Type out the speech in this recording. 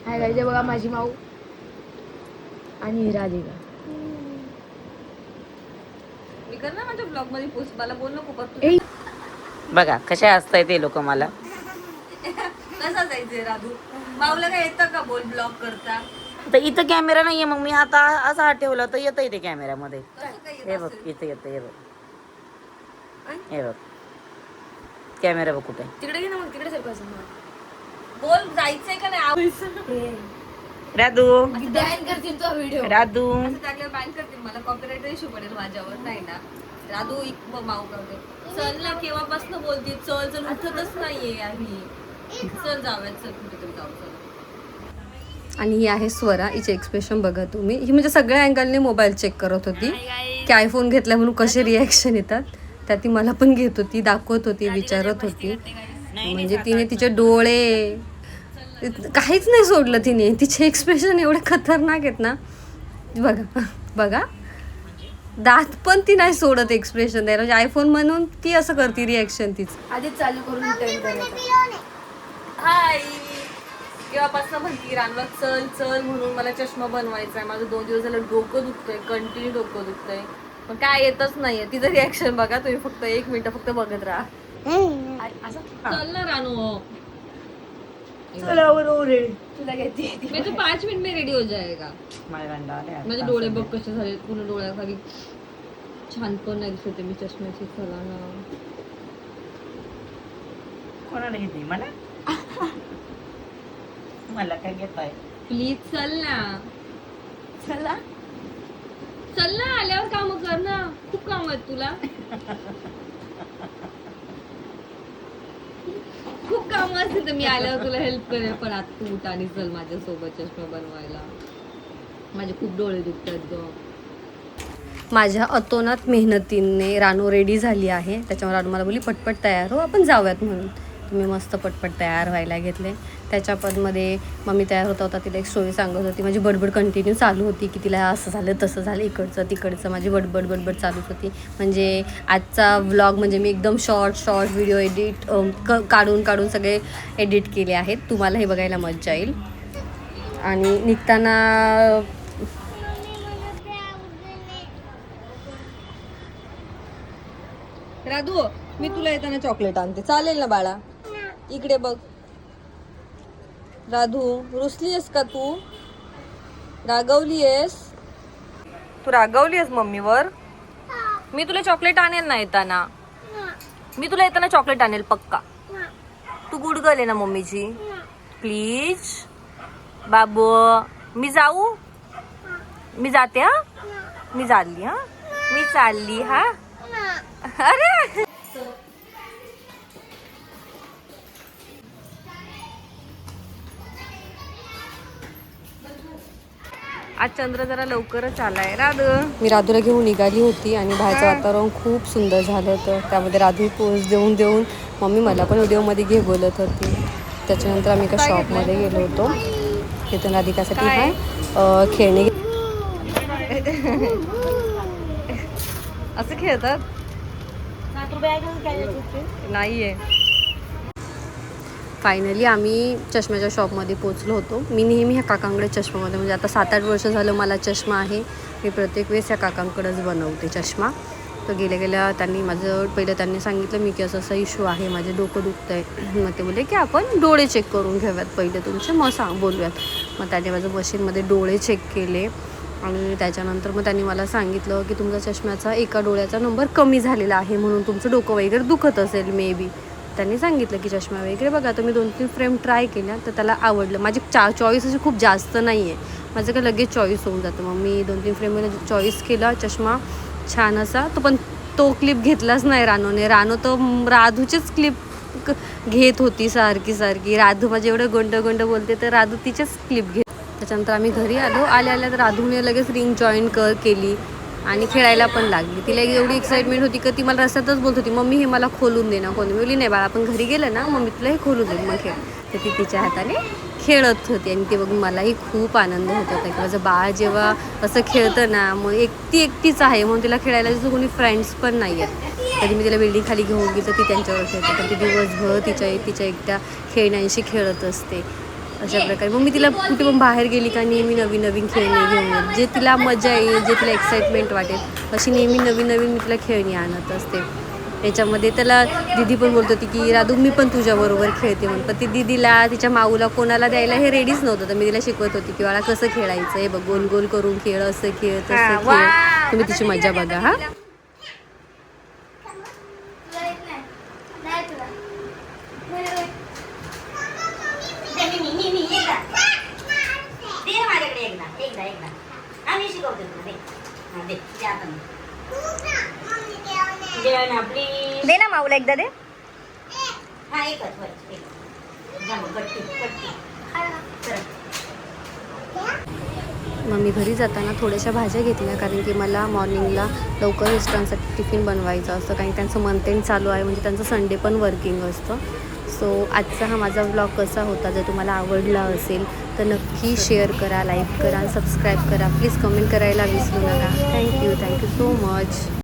Hi guys, बघा माझी माऊ आणि राधिका. मी कर ना माझ्या ब्लॉग मध्ये पोस्ट, मला बोल नको बघ. बघा कशा असताय ते लोक मला. कसा जायचंय राधू? माऊला काय येतं का बोल ब्लॉग करता? तर इथं कॅमेरा नाहीये, मग मी आता असा हात ठेवला तर येतं इथे कॅमेऱ्यामध्ये. हे बघ इथे येतं, हे बघ, हे बघ कॅमेरा बघ कुठे. तिकडे घे ना, मग तिकडे सरकायचं. बोल जायचंय का नाही? राधू, बॅन करतील तो व्हिडिओ. राधू असं टाकल्यावर बॅन करतील, मला कॉपीराइट इश्यू पडेल माझ्यावर, नाही ना? राधू माऊ करते. चल ना, केव्हापासून बोलते चल चल, उठतच नाहीये आम्ही. चल जाऊयात, चल कुठेतरी जाऊ, चल. आणि ही आहे स्वरा, हिचे एक्सप्रेशन बघा तुम्ही. ही म्हणजे सगळ्या अँगलने मोबाईल चेक करत होती की आयफोन घेतला म्हणून कसे रिॲक्शन येतात. त्या ती मला पण घेत होती, दाखवत होती, विचारत होती. म्हणजे तिने तिचे डोळे काहीच नाही सोडलं तिने. तिचे एक्सप्रेशन एवढे खतरनाक आहेत ना. बघा बघा, दात पण ती नाही सोडत एक्सप्रेशन द्यायला. म्हणजे आयफोन म्हणून ती असं करते रिॲक्शन तीच. आधीच चालू करून टर्न करायचं. हाय, केव्हापासून म्हणती रानवा चल चल म्हणून. मला चष्मा बनवायचा आहे. माझं 2 दिवस झालं डोकं दुखतंय, कंटिन्यू डोकं दुखतंय, पण काय येतच नाहीये. तिचं रिॲक्शन बघा तुम्ही, फक्त 1 मिनिट फक्त बघत राहा. चल ना रानू, तुला घेते. मैं तो 5 मिनट में रेडी हो जाएगा. माझे डोळे बघ कसे झाले, पूर्ण डोळ्याखाली छान पण नाही दिसते मी चष्म्याची. चला ना. कोणाला घेते? मला मला काय घेताय? प्लीज चल ना, चला चल ना, आल्यावर काम कर ना, खूप काम आहेत तुला. खूप काम असतील तर मी आल्यावर तुला हेल्प करेल, पण आता तू उठ आणि चल माझ्यासोबत चष्मा बनवायला. माझे खूप डोळे दुखतात ग. माझ्या अतोनात मेहनतीने रानू रेडी झाली आहे. त्याच्यामुळे रानू मला बोलली पटपट तयार हो, आपण जाऊयात म्हणून. मी मस्त पटपट तयार व्हायला घेतले. त्याच्या पदमध्ये मम्मी तयार होता तिला एक स्टोरी सांगत होती. माझी बडबड कंटिन्यू चालू होती की तिला असं झालं तसं झालं, इकडचं तिकडचं, माझी बडबड चालूच होती. म्हणजे आजचा व्लॉग म्हणजे मी एकदम शॉर्ट व्हिडिओ एडिट काढून सगळे एडिट केले आहेत. तुम्हाला हे बघायला मजा येईल. आणि निघताना राधू, मी तुला येताना चॉकलेट आणते, चालेल ना बाळा? इकडे बघ राधू, रुसलीयस का तू? रागवलीयस तू? रागवलीयस मम्मीवर? मी तुला चॉकलेट आणेल ना येताना. मी तुला येताना चॉकलेट आणेल पक्का. तू गुड गर्ल आहे ना मम्मीची? प्लीज बाबू, मी जाऊ? मी जाते हा, मी चालली हा, मी चालली हा. अरे आज चंद्र जरा लवकरच आलाय. राधू, मी राधूला घेऊन निघाली होती आणि बाहेरचं वातावरण खूप सुंदर झालं होतं. त्यामध्ये राधू पोज देऊन मम्मी मला पण व्हिडिओमध्ये घे बोलत होती. त्याच्यानंतर आम्ही एका शॉपमध्ये गेलो होतो. तिथून राधिकासाठी खेळणे. असं खेळतात नाहीये. फायनली आम्ही चष्म्याच्या शॉपमध्ये पोचलो होतो. मी नेहमी ह्या काकांकडे चष्मामध्ये, म्हणजे आता 7-8 वर्ष झालं मला चष्मा आहे. मी प्रत्येक वेळेस ह्या काकांकडेच बनवते चष्मा. तर गेल्या त्यांनी सांगितलं मी की असं इश्यू आहे, माझे डोकं दुखतं आहे. मग ते बोलले की आपण डोळे चेक करून घेऊयात पहिले तुमचे, मग बोलूयात. मग त्याने माझं मशीनमध्ये डोळे चेक केले आणि त्याच्यानंतर मग त्यांनी मला सांगितलं की तुमचा चष्म्याचा एका डोळ्याचा नंबर कमी झालेला आहे, म्हणून तुमचं डोकं वगैरे दुखत असेल मे बी. त्यांनी सांगितलं की चष्मा वगैरे बघा. तर मी 2-3 फ्रेम ट्राय केल्या, तर त्याला आवडलं. माझी चॉईस अशी खूप जास्त नाही आहे, माझं काय लगेच चॉईस होऊन जातं. मग मी 2-3 फ्रेममध्ये चॉईस केला चष्मा छान असा. पण तो क्लिप घेतलाच नाही रानूने. रानू तर राधूचीच क्लिप घेत होती सारखी. राधू माझे एवढं गोंड बोलते तर राधू तिचेच क्लिप घेत. त्याच्यानंतर आम्ही घरी आल्या तर राधूने लगेच रिंग जॉईन केली आणि खेळायला पण लागली. तिला एवढी एक्साइटमेंट होती की ती मला रस्त्यातच बोलत होती मम्मी हे मला खोलून दे ना. कोणी बोलली नाही बाळा, आपण घरी गेलं ना मम्मी तुला हे खोलून दे मग खेळ. तर ती तिच्या हाताने खेळत होती आणि ते बघून मलाही खूप आनंद होत होता की माझं बाळ जेव्हा असं खेळतं ना, मग एकटीच आहे म्हणून तिला खेळायला जसं कोणी फ्रेंड्स पण नाही आहेत. कधी मी तिला बिल्डिंग खाली घेऊन गेली तर ती त्यांच्यावर खेळते, पण ती दिवसभर तिच्या एकट्या खेळण्यांशी खेळत असते. अशा प्रकारे मग मी तिला कुठे पण बाहेर गेली का नेहमी नवीन नवीन खेळणी घेऊन येते, जे तिला मजा येईल, जे तिला एक्साइटमेंट वाटेल अशी नेहमी नवीन नवीन मी तिला खेळणी आणत असते. त्याच्यामध्ये त्याला दीदी पण बोलत होती की राधू मी पण तुझ्याबरोबर खेळते म्हणून, पण ती दीदीला तिच्या माऊला कोणाला द्यायला हे रेडीच नव्हतं. तर मी तिला शिकवत होती की मला कसं खेळायचं आहे बघ, गोल गोल करून खेळ, असं खेळ तसं खेळ, तुम्ही तिची मजा बघा. हा दे ना माऊला एकदा दे. मग मी घरी जाताना थोड्याशा भाज्या घेतल्या, कारण की मला मॉर्निंगला लवकर मिस्टरांसाठी टिफिन बनवायचं असतं, कारण त्यांचं मंथ एंड चालू आहे, म्हणजे त्यांचं संडे पण वर्किंग असतं. सो आजचा हा माझा व्लॉग कसा होता, जर तुम्हाला आवडला असेल तर नक्की शेअर करा, लाईक करा, सबस्क्राईब करा, प्लीज कमेंट करायला विसरू नका. Thank you so much.